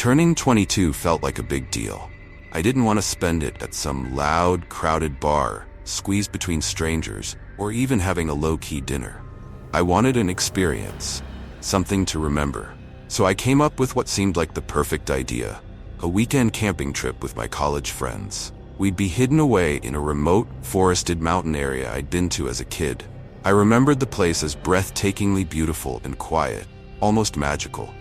Turning 22 felt like a big deal. I didn't want to spend it at some loud, crowded bar, squeezed between strangers, or even having a low-key dinner. I wanted an experience, something to remember. So I came up with what seemed like the perfect idea: a weekend camping trip with my college friends. We'd be hidden away in a remote, forested mountain area I'd been to as a kid. I remembered the place as breathtakingly beautiful and quiet, almost magical.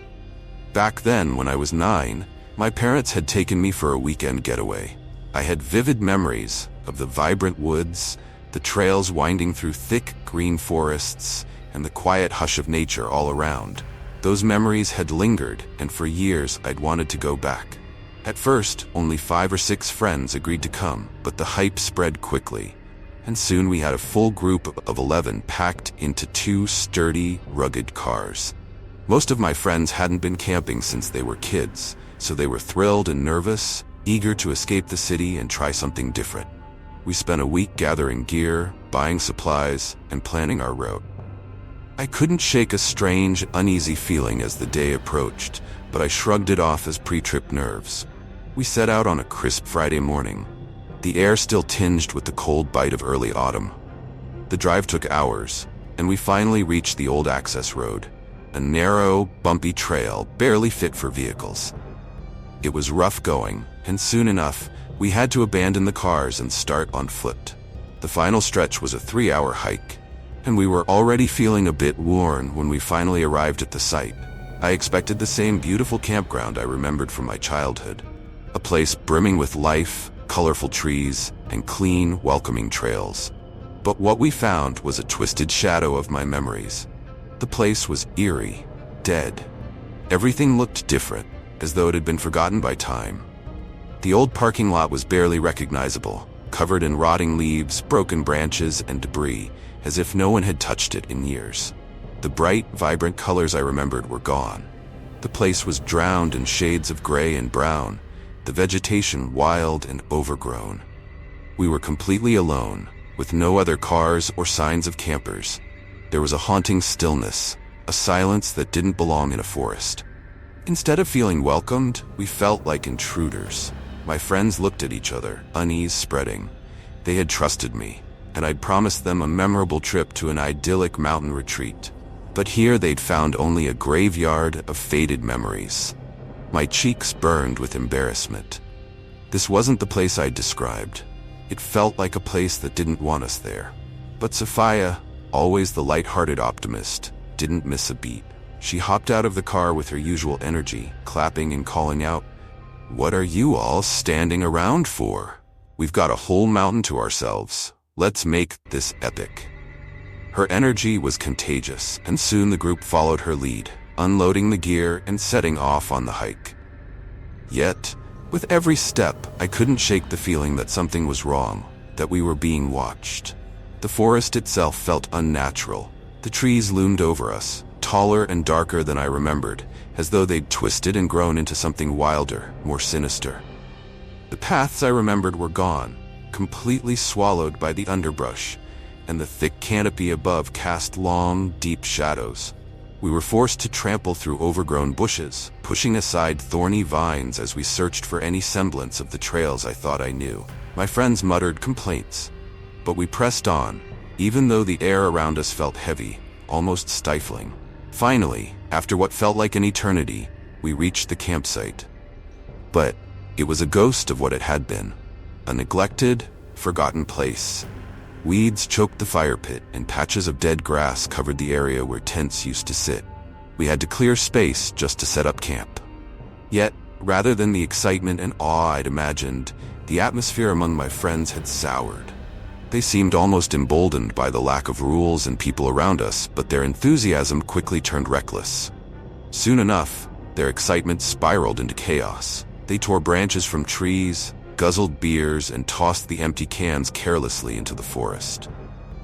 Back then, when I was 9, my parents had taken me for a weekend getaway. I had vivid memories of the vibrant woods, the trails winding through thick, green forests, and the quiet hush of nature all around. Those memories had lingered, and for years I'd wanted to go back. At first, only 5 or 6 friends agreed to come, but the hype spread quickly, and soon we had a full group of 11 packed into 2 sturdy, rugged cars. Most of my friends hadn't been camping since they were kids, so they were thrilled and nervous, eager to escape the city and try something different. We spent a week gathering gear, buying supplies, and planning our route. I couldn't shake a strange, uneasy feeling as the day approached, but I shrugged it off as pre-trip nerves. We set out on a crisp Friday morning, the air still tinged with the cold bite of early autumn. The drive took hours, and we finally reached the old access road, a narrow, bumpy trail barely fit for vehicles. It was rough going, and soon enough, we had to abandon the cars and start on foot. The final stretch was a 3-hour hike, and we were already feeling a bit worn when we finally arrived at the site. I expected the same beautiful campground I remembered from my childhood, a place brimming with life, colorful trees, and clean, welcoming trails. But what we found was a twisted shadow of my memories. The place was eerie, dead. Everything looked different, as though it had been forgotten by time. The old parking lot was barely recognizable, covered in rotting leaves, broken branches, and debris, as if no one had touched it in years. The bright, vibrant colors I remembered were gone. The place was drowned in shades of gray and brown, the vegetation wild and overgrown. We were completely alone, with no other cars or signs of campers. There was a haunting stillness, a silence that didn't belong in a forest. Instead of feeling welcomed, we felt like intruders. My friends looked at each other, unease spreading. They had trusted me, and I'd promised them a memorable trip to an idyllic mountain retreat. But here they'd found only a graveyard of faded memories. My cheeks burned with embarrassment. This wasn't the place I'd described. It felt like a place that didn't want us there. But Sophia, always the light-hearted optimist, didn't miss a beat. She hopped out of the car with her usual energy, clapping and calling out, "What are you all standing around for? We've got a whole mountain to ourselves. Let's make this epic." Her energy was contagious, and soon the group followed her lead, unloading the gear and setting off on the hike. Yet, with every step, I couldn't shake the feeling that something was wrong, that we were being watched. The forest itself felt unnatural. The trees loomed over us, taller and darker than I remembered, as though they'd twisted and grown into something wilder, more sinister. The paths I remembered were gone, completely swallowed by the underbrush, and the thick canopy above cast long, deep shadows. We were forced to trample through overgrown bushes, pushing aside thorny vines as we searched for any semblance of the trails I thought I knew. My friends muttered complaints, but we pressed on, even though the air around us felt heavy, almost stifling. Finally, after what felt like an eternity, we reached the campsite. But it was a ghost of what it had been, a neglected, forgotten place. Weeds choked the fire pit, and patches of dead grass covered the area where tents used to sit. We had to clear space just to set up camp. Yet, rather than the excitement and awe I'd imagined, the atmosphere among my friends had soured. They seemed almost emboldened by the lack of rules and people around us, but their enthusiasm quickly turned reckless. Soon enough, their excitement spiraled into chaos. They tore branches from trees, guzzled beers, and tossed the empty cans carelessly into the forest.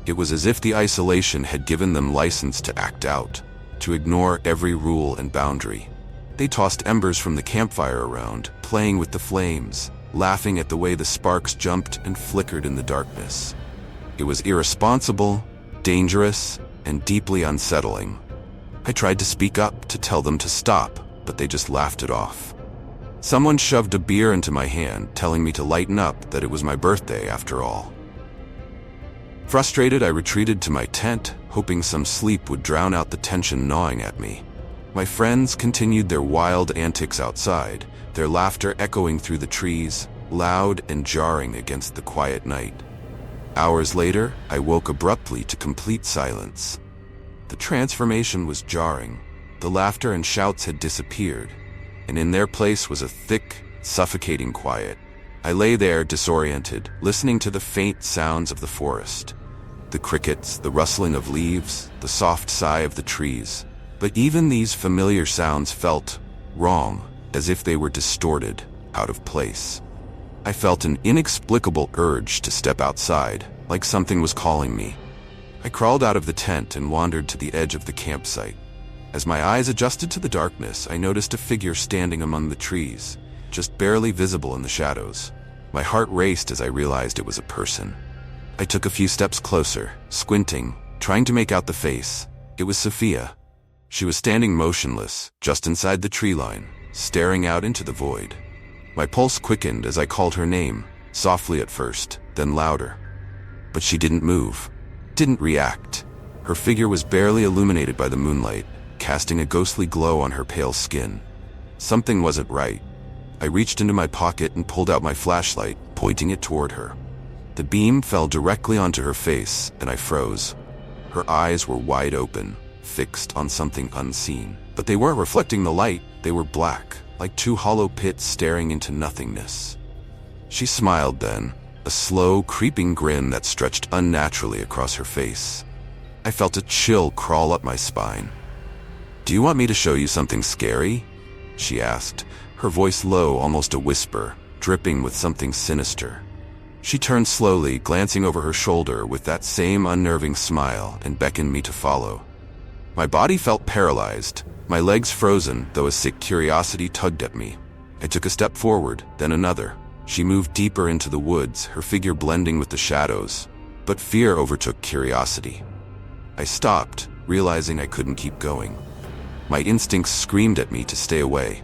It was as if the isolation had given them license to act out, to ignore every rule and boundary. They tossed embers from the campfire around, playing with the flames, laughing at the way the sparks jumped and flickered in the darkness. It was irresponsible, dangerous, and deeply unsettling. I tried to speak up, to tell them to stop, but they just laughed it off. Someone shoved a beer into my hand, telling me to lighten up, that it was my birthday after all. Frustrated, I retreated to my tent, hoping some sleep would drown out the tension gnawing at me. My friends continued their wild antics outside, their laughter echoing through the trees, loud and jarring against the quiet night. Hours later, I woke abruptly to complete silence. The transformation was jarring. The laughter and shouts had disappeared, and in their place was a thick, suffocating quiet. I lay there disoriented, listening to the faint sounds of the forest. The crickets, the rustling of leaves, the soft sigh of the trees. But even these familiar sounds felt wrong, as if they were distorted, out of place. I felt an inexplicable urge to step outside, like something was calling me. I crawled out of the tent and wandered to the edge of the campsite. As my eyes adjusted to the darkness, I noticed a figure standing among the trees, just barely visible in the shadows. My heart raced as I realized it was a person. I took a few steps closer, squinting, trying to make out the face. It was Sophia. She was standing motionless, just inside the tree line, staring out into the void. My pulse quickened as I called her name, softly at first, then louder. But she didn't move, didn't react. Her figure was barely illuminated by the moonlight, casting a ghostly glow on her pale skin. Something wasn't right. I reached into my pocket and pulled out my flashlight, pointing it toward her. The beam fell directly onto her face, and I froze. Her eyes were wide open, fixed on something unseen. But they weren't reflecting the light, they were black, like two hollow pits staring into nothingness. She smiled then, a slow, creeping grin that stretched unnaturally across her face. I felt a chill crawl up my spine. "Do you want me to show you something scary?" she asked, her voice low, almost a whisper, dripping with something sinister. She turned slowly, glancing over her shoulder with that same unnerving smile, and beckoned me to follow. My body felt paralyzed, my legs frozen, though a sick curiosity tugged at me. I took a step forward, then another. She moved deeper into the woods, her figure blending with the shadows. But fear overtook curiosity. I stopped, realizing I couldn't keep going. My instincts screamed at me to stay away.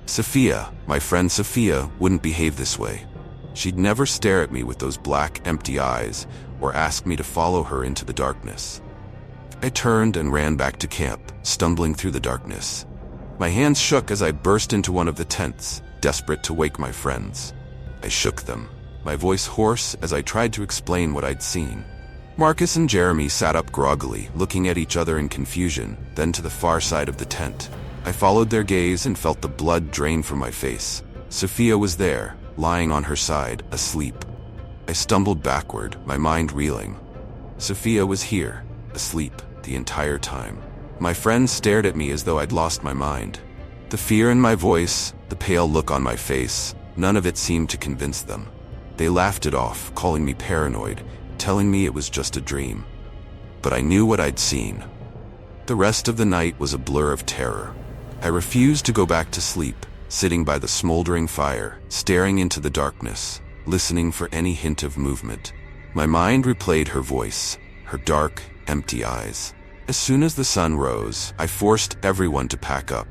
Sophia, my friend Sophia, wouldn't behave this way. She'd never stare at me with those black, empty eyes, or ask me to follow her into the darkness. I turned and ran back to camp, stumbling through the darkness. My hands shook as I burst into one of the tents, desperate to wake my friends. I shook them, my voice hoarse as I tried to explain what I'd seen. Marcus and Jeremy sat up groggily, looking at each other in confusion, then to the far side of the tent. I followed their gaze and felt the blood drain from my face. Sophia was there, lying on her side, asleep. I stumbled backward, my mind reeling. Sophia was here, asleep, the entire time. My friends stared at me as though I'd lost my mind. The fear in my voice, the pale look on my face, none of it seemed to convince them. They laughed it off, calling me paranoid, telling me it was just a dream. But I knew what I'd seen. The rest of the night was a blur of terror. I refused to go back to sleep, sitting by the smoldering fire, staring into the darkness, listening for any hint of movement. My mind replayed her voice, her dark, empty eyes. As soon as the sun rose, I forced everyone to pack up.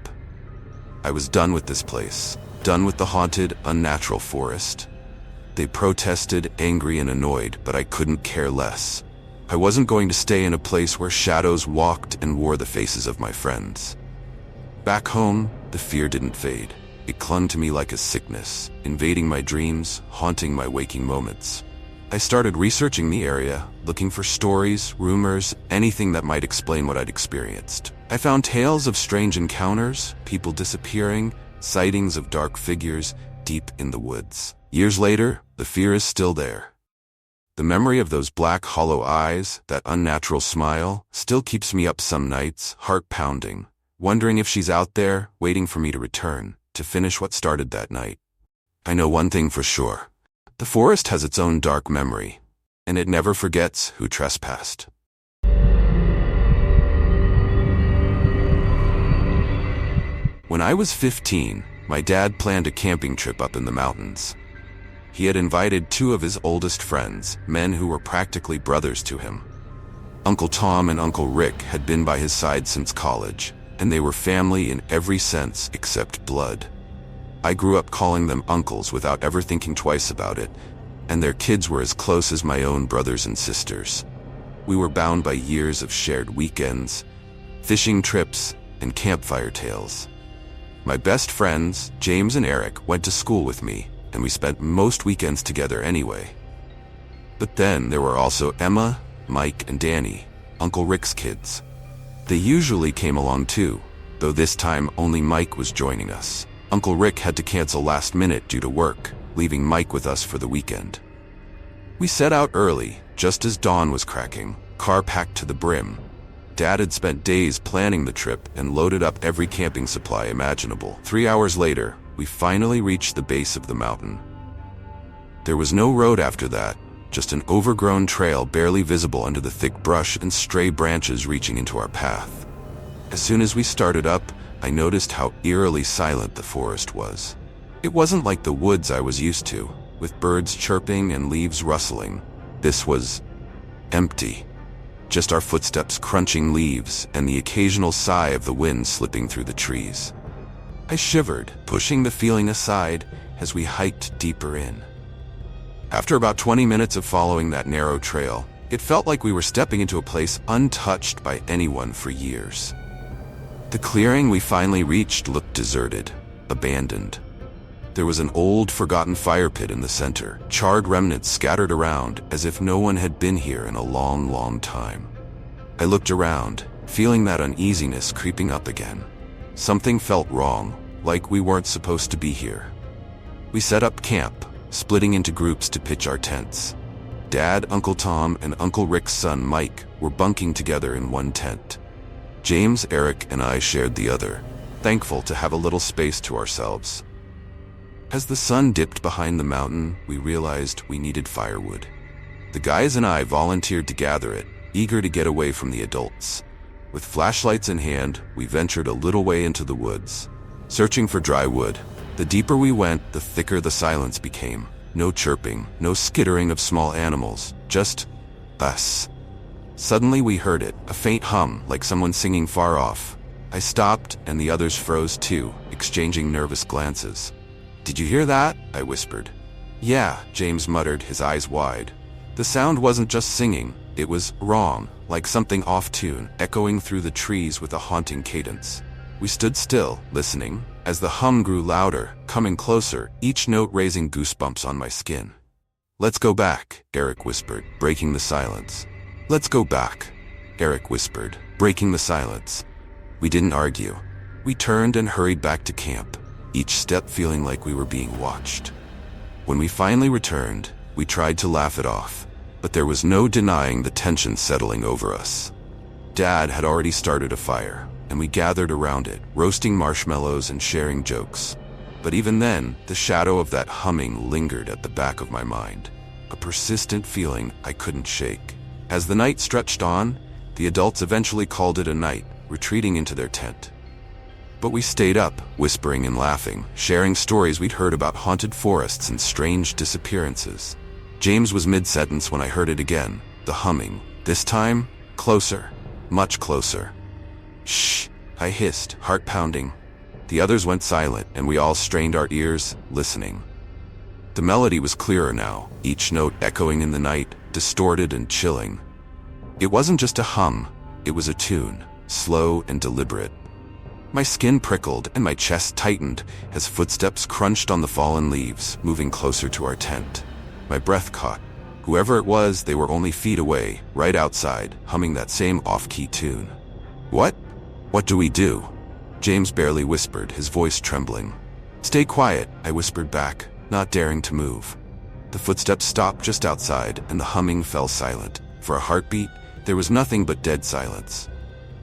I was done with this place, done with the haunted, unnatural forest. They protested, angry and annoyed, but I couldn't care less. I wasn't going to stay in a place where shadows walked and wore the faces of my friends. Back home, the fear didn't fade. It clung to me like a sickness, invading my dreams, haunting my waking moments. I started researching the area, looking for stories, rumors, anything that might explain what I'd experienced. I found tales of strange encounters, people disappearing, sightings of dark figures deep in the woods. Years later, the fear is still there. The memory of those black, hollow eyes, that unnatural smile, still keeps me up some nights, heart pounding, wondering if she's out there, waiting for me to return, to finish what started that night. I know one thing for sure. The forest has its own dark memory, and it never forgets who trespassed. When I was 15, my dad planned a camping trip up in the mountains. He had invited two of his oldest friends, men who were practically brothers to him. Uncle Tom and Uncle Rick had been by his side since college, and they were family in every sense except blood. I grew up calling them uncles without ever thinking twice about it, and their kids were as close as my own brothers and sisters. We were bound by years of shared weekends, fishing trips, and campfire tales. My best friends, James and Eric, went to school with me, and we spent most weekends together anyway. But then there were also Emma, Mike, and Danny, Uncle Rick's kids. They usually came along too, though this time only Mike was joining us. Uncle Rick had to cancel last minute due to work, leaving Mike with us for the weekend. We set out early, just as dawn was cracking, car packed to the brim. Dad had spent days planning the trip and loaded up every camping supply imaginable. 3 hours later, we finally reached the base of the mountain. There was no road after that, just an overgrown trail barely visible under the thick brush and stray branches reaching into our path. As soon as we started up, I noticed how eerily silent the forest was. It wasn't like the woods I was used to, with birds chirping and leaves rustling. This was empty. Just our footsteps crunching leaves and the occasional sigh of the wind slipping through the trees. I shivered, pushing the feeling aside as we hiked deeper in. After about 20 minutes of following that narrow trail, it felt like we were stepping into a place untouched by anyone for years. The clearing we finally reached looked deserted, abandoned. There was an old, forgotten fire pit in the center, charred remnants scattered around as if no one had been here in a long, long time. I looked around, feeling that uneasiness creeping up again. Something felt wrong, like we weren't supposed to be here. We set up camp, splitting into groups to pitch our tents. Dad, Uncle Tom, and Uncle Rick's son Mike were bunking together in one tent. James, Eric, and I shared the other, thankful to have a little space to ourselves. As the sun dipped behind the mountain, we realized we needed firewood. The guys and I volunteered to gather it, eager to get away from the adults. With flashlights in hand, we ventured a little way into the woods, searching for dry wood. The deeper we went, the thicker the silence became. No chirping, no skittering of small animals, just us. Suddenly we heard it, a faint hum, like someone singing far off. I stopped, and the others froze too, exchanging nervous glances. "Did you hear that?" I whispered. "Yeah," James muttered, his eyes wide. The sound wasn't just singing, it was wrong, like something off-tune, echoing through the trees with a haunting cadence. We stood still, listening, as the hum grew louder, coming closer, each note raising goosebumps on my skin. "Let's go back," Eric whispered, breaking the silence. "Let's go back," Eric whispered, breaking the silence. We didn't argue. We turned and hurried back to camp, each step feeling like we were being watched. When we finally returned, we tried to laugh it off, but there was no denying the tension settling over us. Dad had already started a fire, and we gathered around it, roasting marshmallows and sharing jokes. But even then, the shadow of that humming lingered at the back of my mind, a persistent feeling I couldn't shake. As the night stretched on, the adults eventually called it a night, retreating into their tent. But we stayed up, whispering and laughing, sharing stories we'd heard about haunted forests and strange disappearances. James was mid-sentence when I heard it again, the humming. This time, closer, much closer. "Shh," I hissed, heart pounding. The others went silent, and we all strained our ears, listening. The melody was clearer now, each note echoing in the night, distorted and chilling. It wasn't just a hum, it was a tune, slow and deliberate. My skin prickled and my chest tightened as footsteps crunched on the fallen leaves, moving closer to our tent. My breath caught. Whoever it was, they were only feet away, right outside, humming that same off-key tune. "What? What do we do?" James barely whispered, his voice trembling. "Stay quiet," I whispered back, not daring to move. The footsteps stopped just outside, and the humming fell silent. For a heartbeat, there was nothing but dead silence.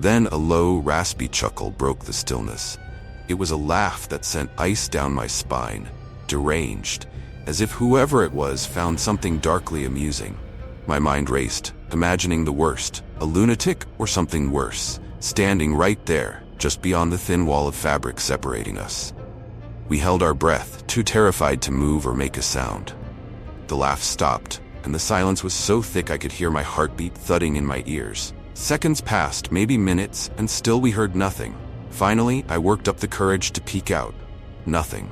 Then a low, raspy chuckle broke the stillness. It was a laugh that sent ice down my spine, deranged, as if whoever it was found something darkly amusing. My mind raced, imagining the worst, a lunatic or something worse, standing right there, just beyond the thin wall of fabric separating us. We held our breath, too terrified to move or make a sound. The laugh stopped, and the silence was so thick I could hear my heartbeat thudding in my ears. Seconds passed, maybe minutes, and still we heard nothing. Finally, I worked up the courage to peek out. Nothing.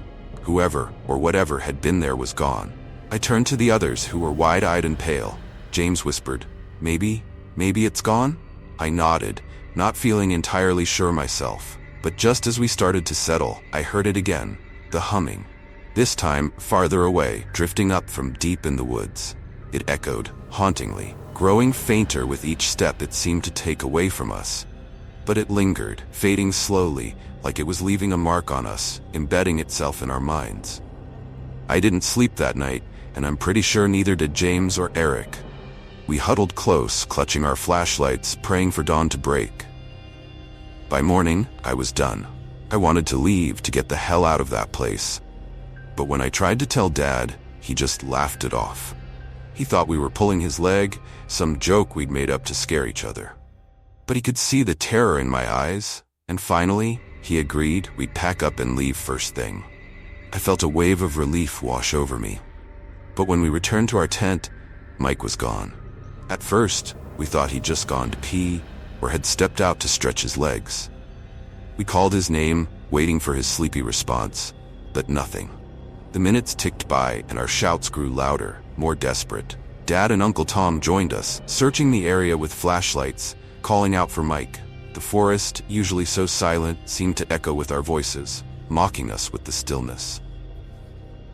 Whoever or whatever had been there was gone. I turned to the others, who were wide-eyed and pale. James whispered, maybe it's gone? I nodded, not feeling entirely sure myself. But just as we started to settle, I heard it again, the humming. This time, farther away, drifting up from deep in the woods. It echoed, hauntingly, growing fainter with each step it seemed to take away from us. But it lingered, fading slowly, like it was leaving a mark on us, embedding itself in our minds. I didn't sleep that night, and I'm pretty sure neither did James or Eric. We huddled close, clutching our flashlights, praying for dawn to break. By morning, I was done. I wanted to leave, to get the hell out of that place. But when I tried to tell Dad, he just laughed it off. He thought we were pulling his leg, some joke we'd made up to scare each other. But he could see the terror in my eyes, and finally, he agreed we'd pack up and leave first thing. I felt a wave of relief wash over me. But when we returned to our tent, Mike was gone. At first, we thought he'd just gone to pee, or had stepped out to stretch his legs. We called his name, waiting for his sleepy response, but nothing. The minutes ticked by and our shouts grew louder, more desperate. Dad and Uncle Tom joined us, searching the area with flashlights, calling out for Mike. The forest, usually so silent, seemed to echo with our voices, mocking us with the stillness.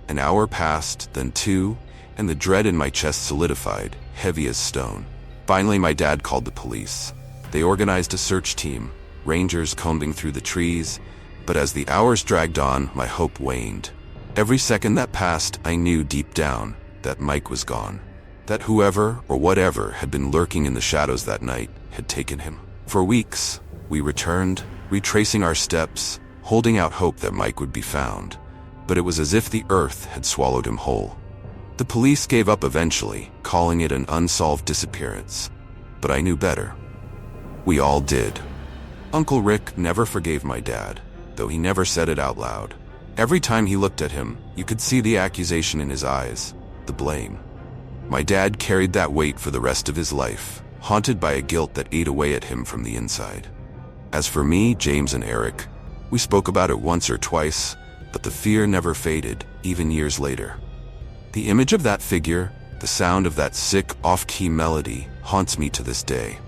An hour passed, then two, and the dread in my chest solidified, heavy as stone. Finally, my dad called the police. They organized a search team, rangers combing through the trees, but as the hours dragged on, my hope waned. Every second that passed, I knew deep down that Mike was gone, that whoever or whatever had been lurking in the shadows that night had taken him. For weeks, we returned, retracing our steps, holding out hope that Mike would be found, but it was as if the earth had swallowed him whole. The police gave up eventually, calling it an unsolved disappearance, but I knew better. We all did. Uncle Rick never forgave my dad, though he never said it out loud. Every time he looked at him, you could see the accusation in his eyes, the blame. My dad carried that weight for the rest of his life, haunted by a guilt that ate away at him from the inside. As for me, James, and Eric, we spoke about it once or twice, but the fear never faded, even years later. The image of that figure, the sound of that sick, off-key melody, haunts me to this day.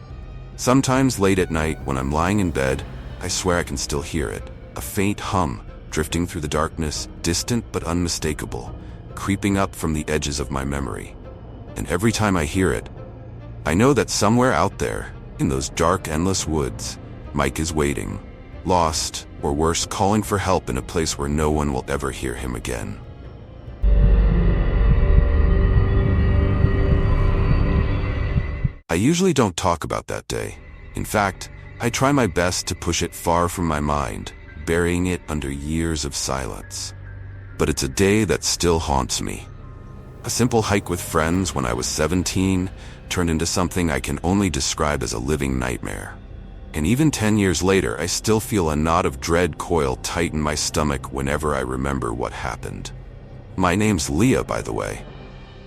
Sometimes late at night, when I'm lying in bed, I swear I can still hear it, a faint hum, drifting through the darkness, distant but unmistakable, creeping up from the edges of my memory. And every time I hear it, I know that somewhere out there, in those dark, endless woods, Mike is waiting, lost, or worse, calling for help in a place where no one will ever hear him again. I usually don't talk about that day. In fact, I try my best to push it far from my mind, burying it under years of silence. But it's a day that still haunts me. A simple hike with friends when I was 17 turned into something I can only describe as a living nightmare. And even 10 years later, I still feel a knot of dread coil tight in my stomach whenever I remember what happened. My name's Leah, by the way.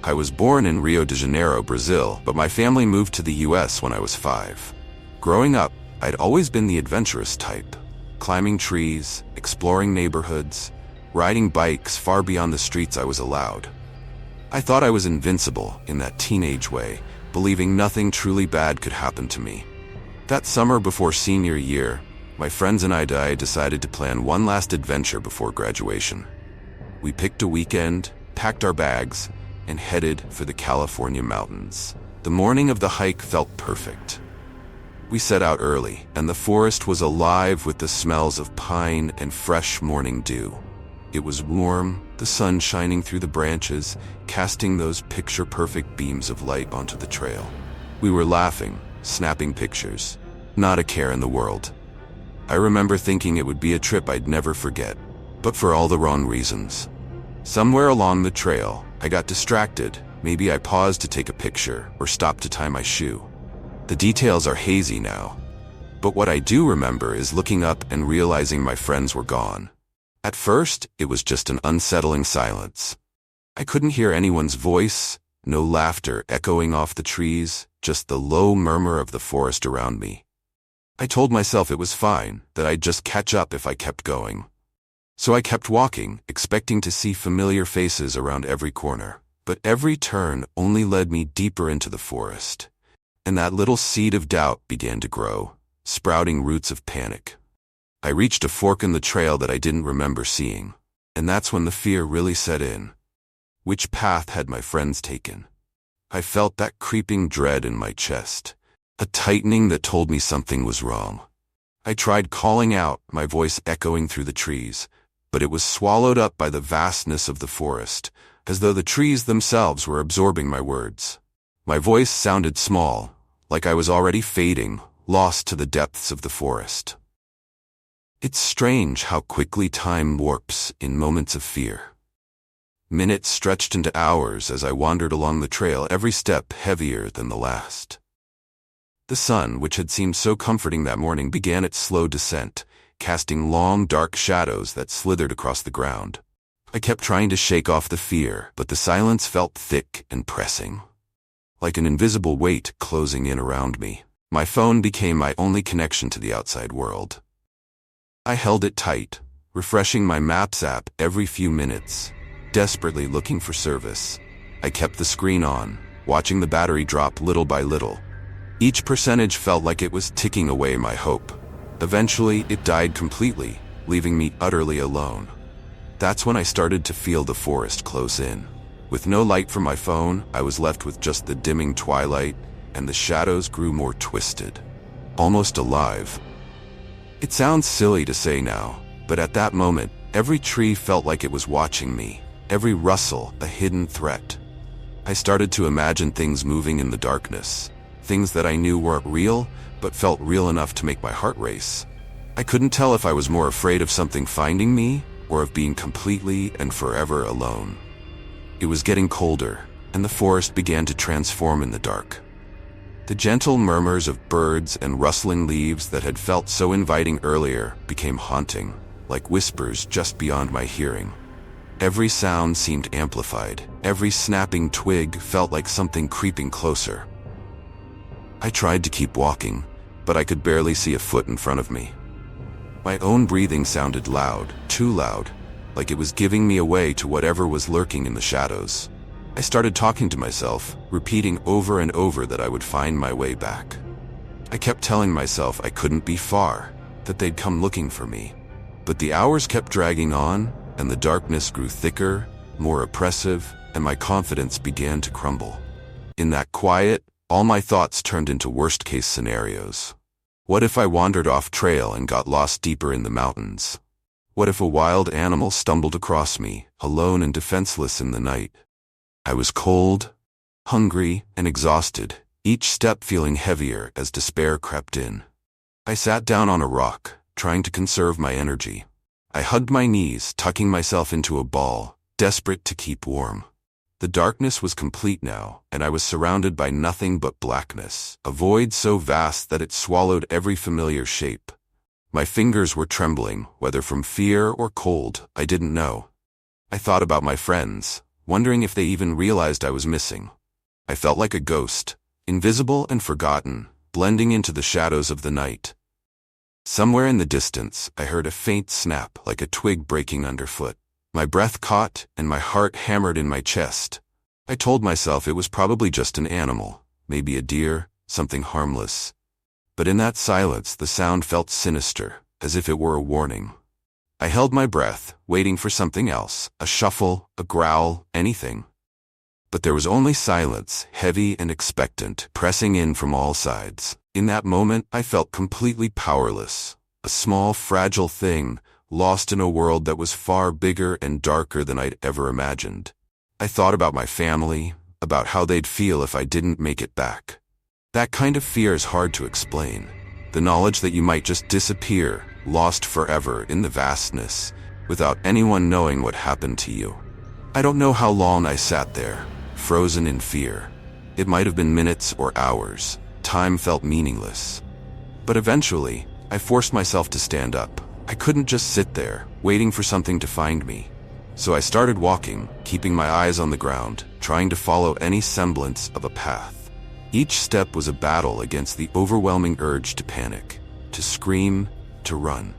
I was born in Rio de Janeiro, Brazil, but my family moved to the US when I was 5. Growing up, I'd always been the adventurous type, climbing trees, exploring neighborhoods, riding bikes far beyond the streets I was allowed. I thought I was invincible in that teenage way, believing nothing truly bad could happen to me. That summer before senior year, my friends and I decided to plan one last adventure before graduation. We picked a weekend, packed our bags, and headed for the California mountains. The morning of the hike felt perfect. We set out early, and the forest was alive with the smells of pine and fresh morning dew. It was warm, the sun shining through the branches, casting those picture-perfect beams of light onto the trail. We were laughing, snapping pictures, not a care in the world. I remember thinking it would be a trip I'd never forget, but for all the wrong reasons. Somewhere along the trail, I got distracted. Maybe I paused to take a picture or stopped to tie my shoe. The details are hazy now, but what I do remember is looking up and realizing my friends were gone. At first, it was just an unsettling silence. I couldn't hear anyone's voice, no laughter echoing off the trees, just the low murmur of the forest around me. I told myself it was fine, that I'd just catch up if I kept going. So I kept walking, expecting to see familiar faces around every corner. But every turn only led me deeper into the forest. And that little seed of doubt began to grow, sprouting roots of panic. I reached a fork in the trail that I didn't remember seeing. And that's when the fear really set in. Which path had my friends taken? I felt that creeping dread in my chest, a tightening that told me something was wrong. I tried calling out, my voice echoing through the trees, but it was swallowed up by the vastness of the forest, as though the trees themselves were absorbing my words. My voice sounded small, like I was already fading, lost to the depths of the forest. It's strange how quickly time warps in moments of fear. Minutes stretched into hours as I wandered along the trail, every step heavier than the last. The sun, which had seemed so comforting that morning, began its slow descent, casting long, dark shadows that slithered across the ground. I kept trying to shake off the fear, but the silence felt thick and pressing, like an invisible weight closing in around me. My phone became my only connection to the outside world. I held it tight, refreshing my Maps app every few minutes, desperately looking for service. I kept the screen on, watching the battery drop little by little. Each percentage felt like it was ticking away my hope. Eventually, it died completely, leaving me utterly alone. That's when I started to feel the forest close in. With no light from my phone, I was left with just the dimming twilight, and the shadows grew more twisted, almost alive. It sounds silly to say now, but at that moment, every tree felt like it was watching me, every rustle a hidden threat. I started to imagine things moving in the darkness, things that I knew weren't real, but felt real enough to make my heart race. I couldn't tell if I was more afraid of something finding me, or of being completely and forever alone. It was getting colder, and the forest began to transform in the dark. The gentle murmurs of birds and rustling leaves that had felt so inviting earlier became haunting, like whispers just beyond my hearing. Every sound seemed amplified. Every snapping twig felt like something creeping closer. I tried to keep walking, but I could barely see a foot in front of me. My own breathing sounded loud, too loud, like it was giving me away to whatever was lurking in the shadows. I started talking to myself, repeating over and over that I would find my way back. I kept telling myself I couldn't be far, that they'd come looking for me. But the hours kept dragging on, and the darkness grew thicker, more oppressive, and my confidence began to crumble. In that quiet, all my thoughts turned into worst-case scenarios. What if I wandered off trail and got lost deeper in the mountains? What if a wild animal stumbled across me, alone and defenseless in the night? I was cold, hungry, and exhausted, each step feeling heavier as despair crept in. I sat down on a rock, trying to conserve my energy. I hugged my knees, tucking myself into a ball, desperate to keep warm. The darkness was complete now, and I was surrounded by nothing but blackness, a void so vast that it swallowed every familiar shape. My fingers were trembling, whether from fear or cold, I didn't know. I thought about my friends, wondering if they even realized I was missing. I felt like a ghost, invisible and forgotten, blending into the shadows of the night. Somewhere in the distance, I heard a faint snap, like a twig breaking underfoot. My breath caught, and my heart hammered in my chest. I told myself it was probably just an animal, maybe a deer, something harmless. But in that silence, the sound felt sinister, as if it were a warning. I held my breath, waiting for something else, a shuffle, a growl, anything. But there was only silence, heavy and expectant, pressing in from all sides. In that moment, I felt completely powerless, a small, fragile thing, lost in a world that was far bigger and darker than I'd ever imagined. I thought about my family, about how they'd feel if I didn't make it back. That kind of fear is hard to explain. The knowledge that you might just disappear, lost forever in the vastness, without anyone knowing what happened to you. I don't know how long I sat there, frozen in fear. It might have been minutes or hours. Time felt meaningless. But eventually, I forced myself to stand up. I couldn't just sit there, waiting for something to find me. So I started walking, keeping my eyes on the ground, trying to follow any semblance of a path. Each step was a battle against the overwhelming urge to panic, to scream, to run.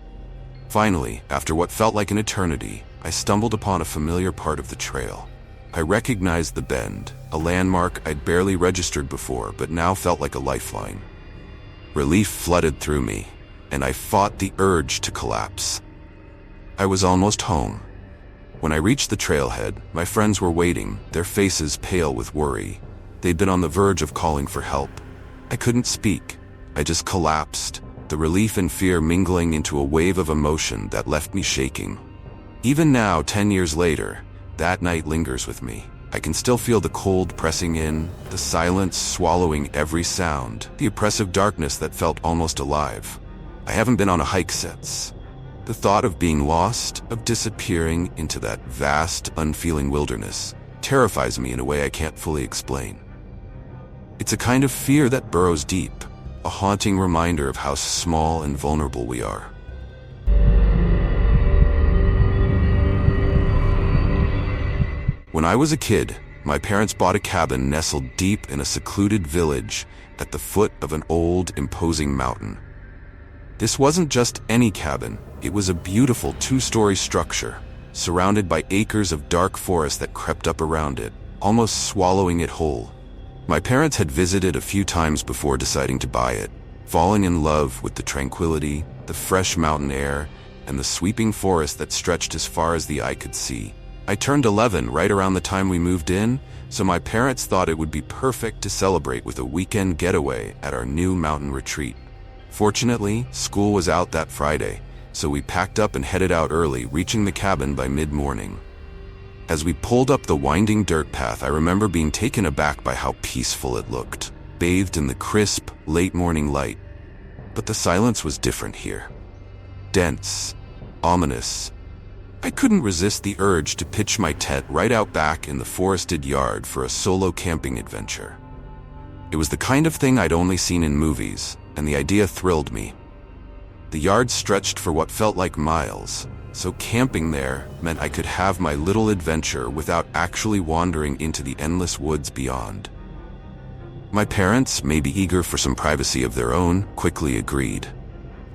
Finally, after what felt like an eternity, I stumbled upon a familiar part of the trail. I recognized the bend, a landmark I'd barely registered before but now felt like a lifeline. Relief flooded through me, and I fought the urge to collapse. I was almost home. When I reached the trailhead, my friends were waiting, their faces pale with worry. They'd been on the verge of calling for help. I couldn't speak. I just collapsed, the relief and fear mingling into a wave of emotion that left me shaking. Even now, 10 years later, that night lingers with me. I can still feel the cold pressing in, the silence swallowing every sound, the oppressive darkness that felt almost alive. I haven't been on a hike since. The thought of being lost, of disappearing into that vast, unfeeling wilderness, terrifies me in a way I can't fully explain. It's a kind of fear that burrows deep, a haunting reminder of how small and vulnerable we are. When I was a kid, my parents bought a cabin nestled deep in a secluded village at the foot of an old, imposing mountain. This wasn't just any cabin, it was a beautiful two-story structure, surrounded by acres of dark forest that crept up around it, almost swallowing it whole. My parents had visited a few times before deciding to buy it, falling in love with the tranquility, the fresh mountain air, and the sweeping forest that stretched as far as the eye could see. I turned 11 right around the time we moved in, so my parents thought it would be perfect to celebrate with a weekend getaway at our new mountain retreat. Fortunately, school was out that Friday, so we packed up and headed out early, reaching the cabin by mid-morning. As we pulled up the winding dirt path, I remember being taken aback by how peaceful it looked, bathed in the crisp, late-morning light. But the silence was different here. Dense, ominous. I couldn't resist the urge to pitch my tent right out back in the forested yard for a solo camping adventure. It was the kind of thing I'd only seen in movies, and the idea thrilled me. The yard stretched for what felt like miles, so camping there meant I could have my little adventure without actually wandering into the endless woods beyond. My parents, maybe eager for some privacy of their own, quickly agreed.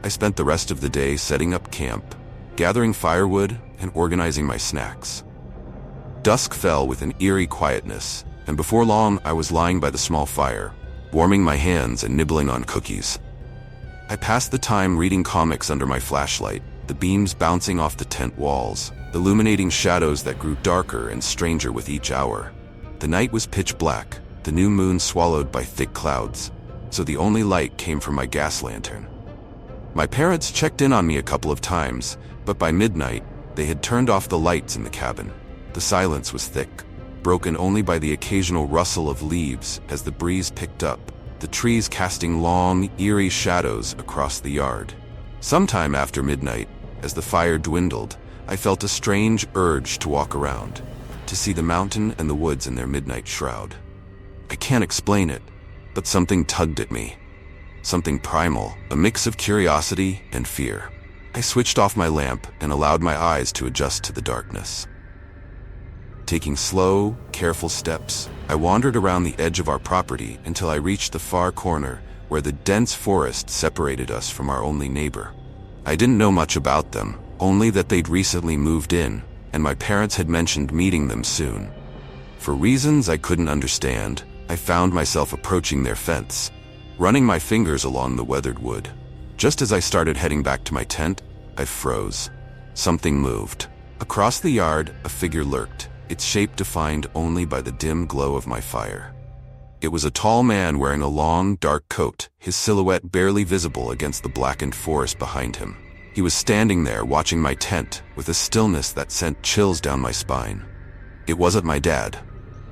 I spent the rest of the day setting up camp, gathering firewood, and organizing my snacks. Dusk fell with an eerie quietness, and before long I was lying by the small fire, warming my hands and nibbling on cookies. I passed the time reading comics under my flashlight, the beams bouncing off the tent walls, illuminating shadows that grew darker and stranger with each hour. The night was pitch black, the new moon swallowed by thick clouds, so the only light came from my gas lantern. My parents checked in on me a couple of times, but by midnight, they had turned off the lights in the cabin. The silence was thick, broken only by the occasional rustle of leaves as the breeze picked up, the trees casting long, eerie shadows across the yard. Sometime after midnight, as the fire dwindled, I felt a strange urge to walk around, to see the mountain and the woods in their midnight shroud. I can't explain it, but something tugged at me. Something primal, a mix of curiosity and fear. I switched off my lamp and allowed my eyes to adjust to the darkness. Taking slow, careful steps, I wandered around the edge of our property until I reached the far corner where the dense forest separated us from our only neighbor. I didn't know much about them, only that they'd recently moved in, and my parents had mentioned meeting them soon. For reasons I couldn't understand, I found myself approaching their fence, running my fingers along the weathered wood. Just as I started heading back to my tent, I froze. Something moved. Across the yard, a figure lurked, its shape defined only by the dim glow of my fire. It was a tall man wearing a long, dark coat, his silhouette barely visible against the blackened forest behind him. He was standing there watching my tent with a stillness that sent chills down my spine. It wasn't my dad.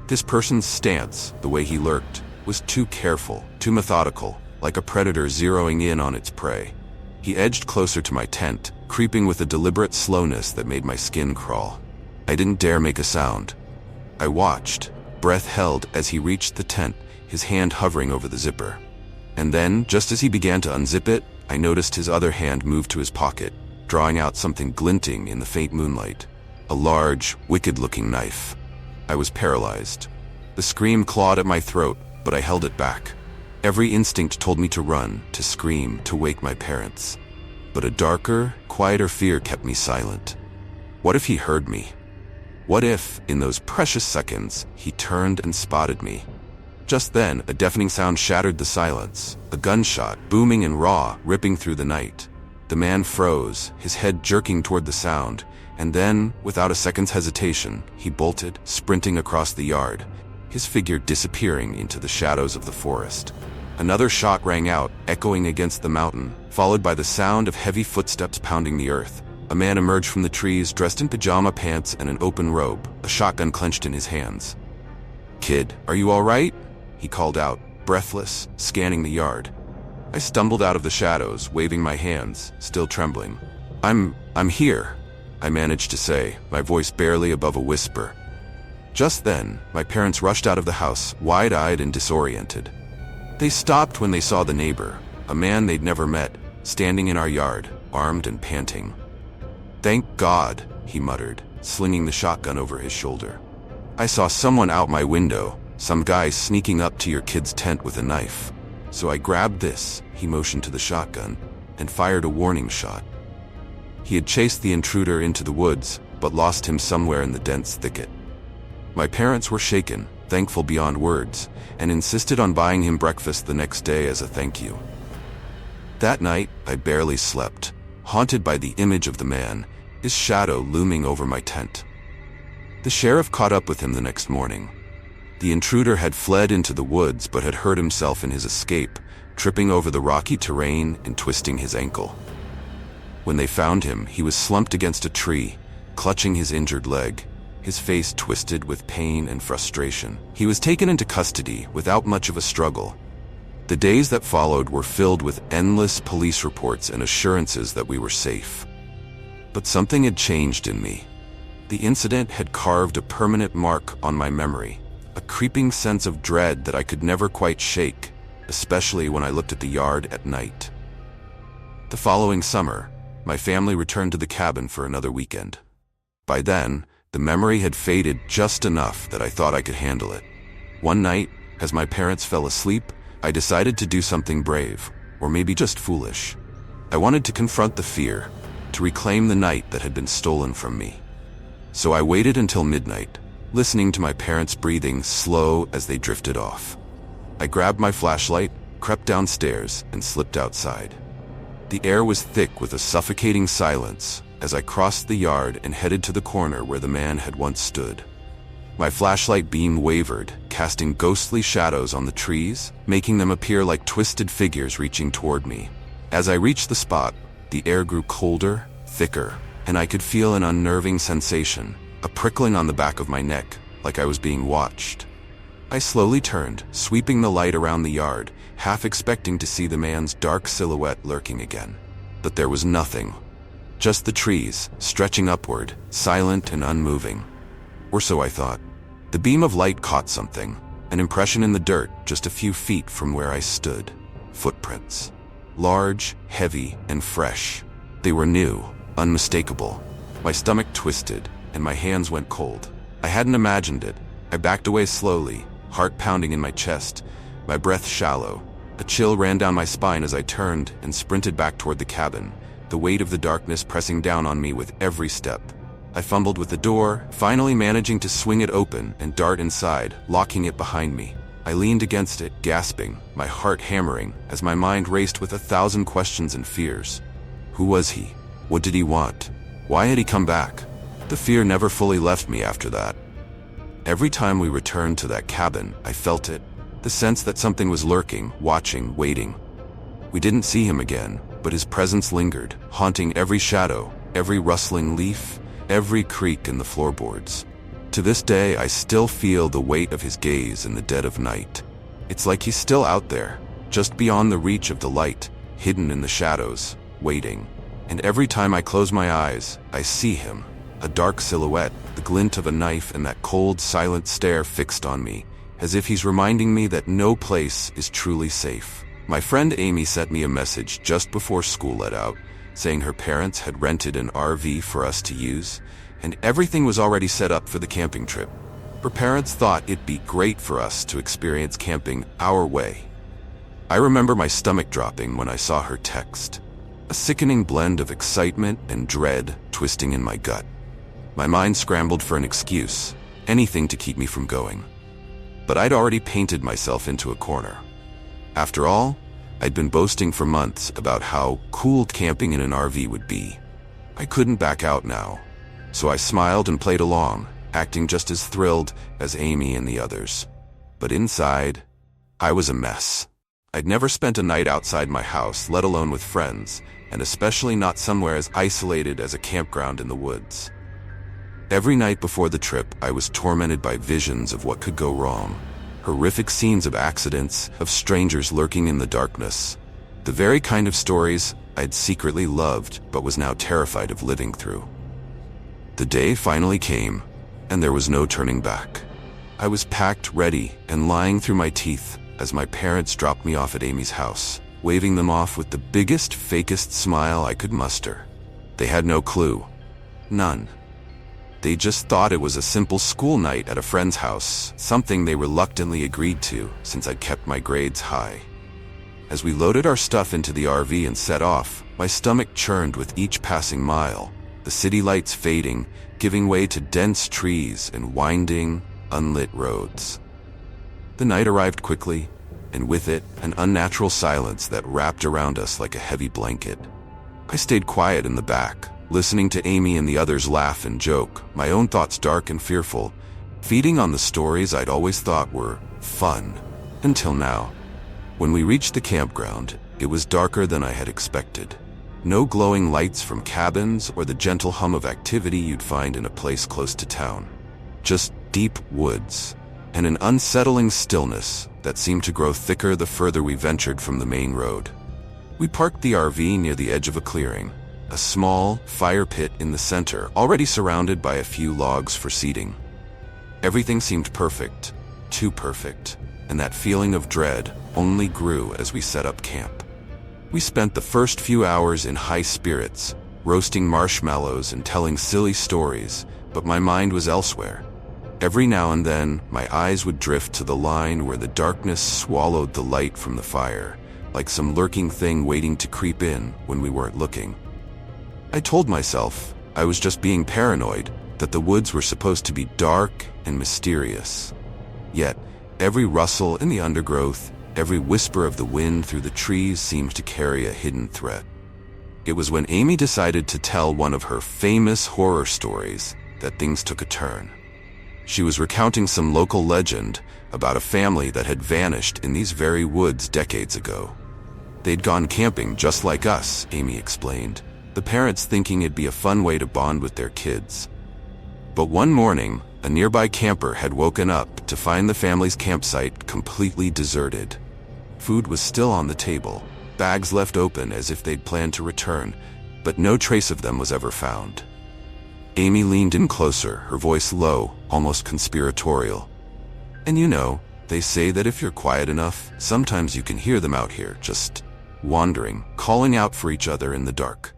This person's stance, the way he lurked, was too careful, too methodical, like a predator zeroing in on its prey. He edged closer to my tent, creeping with a deliberate slowness that made my skin crawl. I didn't dare make a sound. I watched, breath held as he reached the tent, his hand hovering over the zipper. And then, just as he began to unzip it, I noticed his other hand move to his pocket, drawing out something glinting in the faint moonlight. A large, wicked-looking knife. I was paralyzed. The scream clawed at my throat, but I held it back. Every instinct told me to run, to scream, to wake my parents. but a darker, quieter fear kept me silent. What if he heard me? What if, in those precious seconds, he turned and spotted me? Just then, a deafening sound shattered the silence, a gunshot, booming and raw, ripping through the night. The man froze, his head jerking toward the sound, and then, without a second's hesitation, he bolted, sprinting across the yard, his figure disappearing into the shadows of the forest. Another shot rang out, echoing against the mountain, followed by the sound of heavy footsteps pounding the earth. A man emerged from the trees, dressed in pajama pants and an open robe, a shotgun clenched in his hands. "Kid, are you all right?" he called out, breathless, scanning the yard. I stumbled out of the shadows, waving my hands, still trembling. I'm here," I managed to say, my voice barely above a whisper. Just then, my parents rushed out of the house, wide-eyed and disoriented. They stopped when they saw the neighbor, a man they'd never met, standing in our yard, armed and panting. "Thank God," he muttered, slinging the shotgun over his shoulder. "I saw someone out my window, some guy sneaking up to your kid's tent with a knife. So I grabbed this," he motioned to the shotgun, and fired a warning shot. He had chased the intruder into the woods, but lost him somewhere in the dense thicket. My parents were shaken, thankful beyond words, and insisted on buying him breakfast the next day as a thank you. That night, I barely slept, haunted by the image of the man, his shadow looming over my tent. The sheriff caught up with him the next morning. The intruder had fled into the woods but had hurt himself in his escape, tripping over the rocky terrain and twisting his ankle. When they found him, he was slumped against a tree, clutching his injured leg, his face twisted with pain and frustration. He was taken into custody without much of a struggle. The days that followed were filled with endless police reports and assurances that we were safe. But something had changed in me. The incident had carved a permanent mark on my memory, a creeping sense of dread that I could never quite shake, especially when I looked at the yard at night. The following summer, my family returned to the cabin for another weekend. By then, the memory had faded just enough that I thought I could handle it. One night, as my parents fell asleep, I decided to do something brave, or maybe just foolish. I wanted to confront the fear, to reclaim the night that had been stolen from me. So I waited until midnight, listening to my parents' breathing slow as they drifted off. I grabbed my flashlight, crept downstairs, and slipped outside. The air was thick with a suffocating silence as I crossed the yard and headed to the corner where the man had once stood. My flashlight beam wavered, casting ghostly shadows on the trees, making them appear like twisted figures reaching toward me. As I reached the spot, the air grew colder, thicker, and I could feel an unnerving sensation, a prickling on the back of my neck, like I was being watched. I slowly turned, sweeping the light around the yard, half expecting to see the man's dark silhouette lurking again. But there was nothing. Just the trees, stretching upward, silent and unmoving. Or so I thought. The beam of light caught something, an impression in the dirt just a few feet from where I stood. Footprints. Large, heavy, and fresh. They were new, unmistakable. My stomach twisted, and my hands went cold. I hadn't imagined it. I backed away slowly, heart pounding in my chest, my breath shallow. A chill ran down my spine as I turned and sprinted back toward the cabin, the weight of the darkness pressing down on me with every step. I fumbled with the door, finally managing to swing it open and dart inside, locking it behind me. I leaned against it, gasping, my heart hammering, as my mind raced with 1,000 questions and fears. Who was he? What did he want? Why had he come back? The fear never fully left me after that. Every time we returned to that cabin, I felt it, the sense that something was lurking, watching, waiting. We didn't see him again, but his presence lingered, haunting every shadow, every rustling leaf, every creak in the floorboards. To this day, I still feel the weight of his gaze in the dead of night. It's like he's still out there, just beyond the reach of the light, hidden in the shadows, waiting. And every time I close my eyes, I see him, a dark silhouette, the glint of a knife and that cold, silent stare fixed on me, as if he's reminding me that no place is truly safe. My friend Amy sent me a message just before school let out, saying her parents had rented an RV for us to use, and everything was already set up for the camping trip. Her parents thought it'd be great for us to experience camping our way. I remember my stomach dropping when I saw her text. a sickening blend of excitement and dread twisting in my gut. My mind scrambled for an excuse, anything to keep me from going. But I'd already painted myself into a corner. After all, I'd been boasting for months about how cool camping in an RV would be. I couldn't back out now, so I smiled and played along, acting just as thrilled as Amy and the others. But inside, I was a mess. I'd never spent a night outside my house, let alone with friends, and especially not somewhere as isolated as a campground in the woods. Every night before the trip, I was tormented by visions of what could go wrong. Horrific scenes of accidents, of strangers lurking in the darkness. The very kind of stories I'd secretly loved but was now terrified of living through. The day finally came, and there was no turning back. I was packed, ready, and lying through my teeth as my parents dropped me off at Amy's house, waving them off with the biggest, fakest smile I could muster. They had no clue. None. They just thought it was a simple school night at a friend's house, something they reluctantly agreed to since I'd kept my grades high. As we loaded our stuff into the RV and set off, my stomach churned with each passing mile, the city lights fading, giving way to dense trees and winding, unlit roads. The night arrived quickly, and with it, an unnatural silence that wrapped around us like a heavy blanket. I stayed quiet in the back, listening to Amy and the others laugh and joke, my own thoughts dark and fearful, feeding on the stories I'd always thought were fun, until now. When we reached the campground, it was darker than I had expected. No glowing lights from cabins or the gentle hum of activity you'd find in a place close to town. Just deep woods, and an unsettling stillness that seemed to grow thicker the further we ventured from the main road. We parked the RV near the edge of a clearing, a small fire pit in the center, already surrounded by a few logs for seating. Everything seemed perfect, too perfect, and that feeling of dread only grew as we set up camp. We spent the first few hours in high spirits, roasting marshmallows and telling silly stories, but my mind was elsewhere. Every now and then, my eyes would drift to the line where the darkness swallowed the light from the fire, like some lurking thing waiting to creep in when we weren't looking. I told myself I was just being paranoid, that the woods were supposed to be dark and mysterious. Yet, every rustle in the undergrowth, every whisper of the wind through the trees seemed to carry a hidden threat. It was when Amy decided to tell one of her famous horror stories that things took a turn. She was recounting some local legend about a family that had vanished in these very woods decades ago. They'd gone camping just like us, Amy explained, the parents thinking it'd be a fun way to bond with their kids. But one morning, a nearby camper had woken up to find the family's campsite completely deserted. Food was still on the table, bags left open as if they'd planned to return, but no trace of them was ever found. Amy leaned in closer, her voice low, almost conspiratorial. And you know, they say that if you're quiet enough, sometimes you can hear them out here, just wandering, calling out for each other in the dark.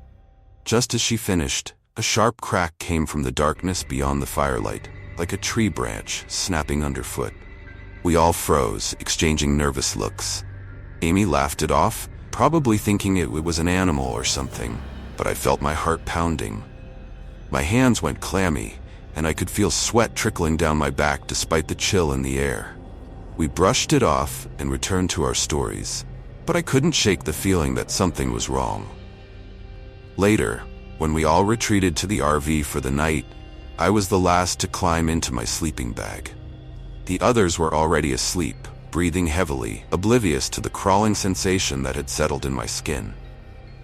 Just as she finished, a sharp crack came from the darkness beyond the firelight, like a tree branch snapping underfoot. We all froze, exchanging nervous looks. Amy laughed it off, probably thinking it was an animal or something, but I felt my heart pounding. My hands went clammy, and I could feel sweat trickling down my back despite the chill in the air. We brushed it off and returned to our stories, but I couldn't shake the feeling that something was wrong. Later, when we all retreated to the RV for the night, I was the last to climb into my sleeping bag. The others were already asleep, breathing heavily, oblivious to the crawling sensation that had settled in my skin.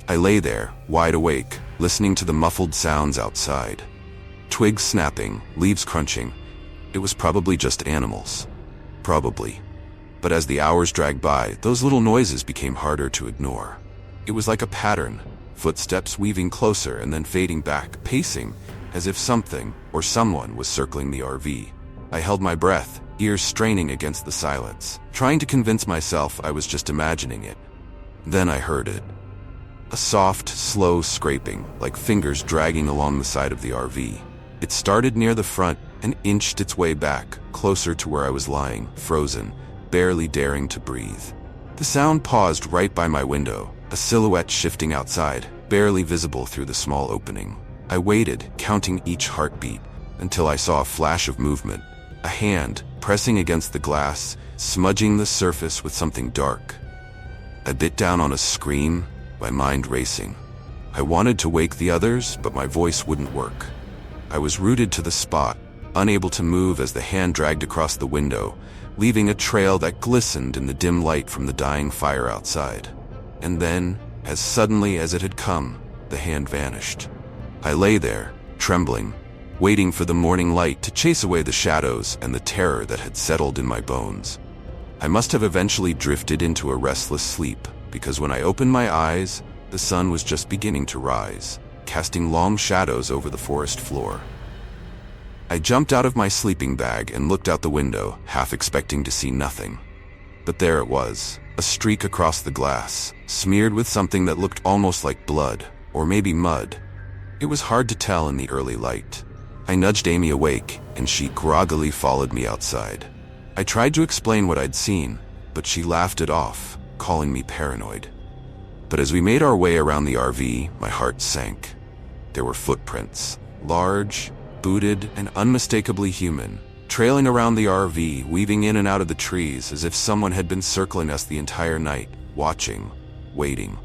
I lay there, wide awake, listening to the muffled sounds outside. Twigs snapping, leaves crunching. It was probably just animals. Probably. But as the hours dragged by, those little noises became harder to ignore. It was like a pattern, footsteps weaving closer and then fading back, pacing, as if something or someone was circling the RV. I held my breath, ears straining against the silence, trying to convince myself I was just imagining it. Then I heard it. A soft, slow scraping, like fingers dragging along the side of the RV. It started near the front and inched its way back, closer to where I was lying, frozen, barely daring to breathe. The sound paused right by my window, a silhouette shifting outside, barely visible through the small opening. I waited, counting each heartbeat, until I saw a flash of movement, a hand pressing against the glass, smudging the surface with something dark. I bit down on a scream, my mind racing. I wanted to wake the others, but my voice wouldn't work. I was rooted to the spot, unable to move as the hand dragged across the window, leaving a trail that glistened in the dim light from the dying fire outside. And then, as suddenly as it had come, the hand vanished. I lay there, trembling, waiting for the morning light to chase away the shadows and the terror that had settled in my bones. I must have eventually drifted into a restless sleep, because when I opened my eyes, the sun was just beginning to rise, casting long shadows over the forest floor. I jumped out of my sleeping bag and looked out the window, half expecting to see nothing. But there it was, a streak across the glass, smeared with something that looked almost like blood, or maybe mud. It was hard to tell in the early light. I nudged Amy awake, and she groggily followed me outside. I tried to explain what I'd seen, but she laughed it off, calling me paranoid. But as we made our way around the RV, my heart sank. There were footprints, large, booted, and unmistakably human, trailing around the RV, weaving in and out of the trees as if someone had been circling us the entire night, watching, waiting.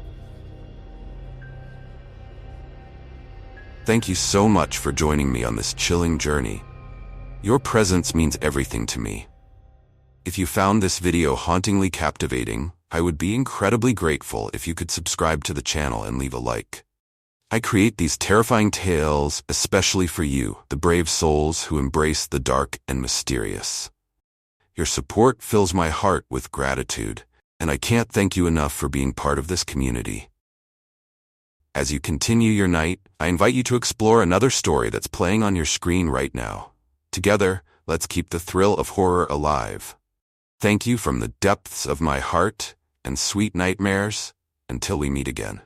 Thank you so much for joining me on this chilling journey. Your presence means everything to me. If you found this video hauntingly captivating, I would be incredibly grateful if you could subscribe to the channel and leave a like. I create these terrifying tales especially for you, the brave souls who embrace the dark and mysterious. Your support fills my heart with gratitude, and I can't thank you enough for being part of this community. As you continue your night, I invite you to explore another story that's playing on your screen right now. Together, let's keep the thrill of horror alive. Thank you from the depths of my heart, and sweet nightmares, until we meet again.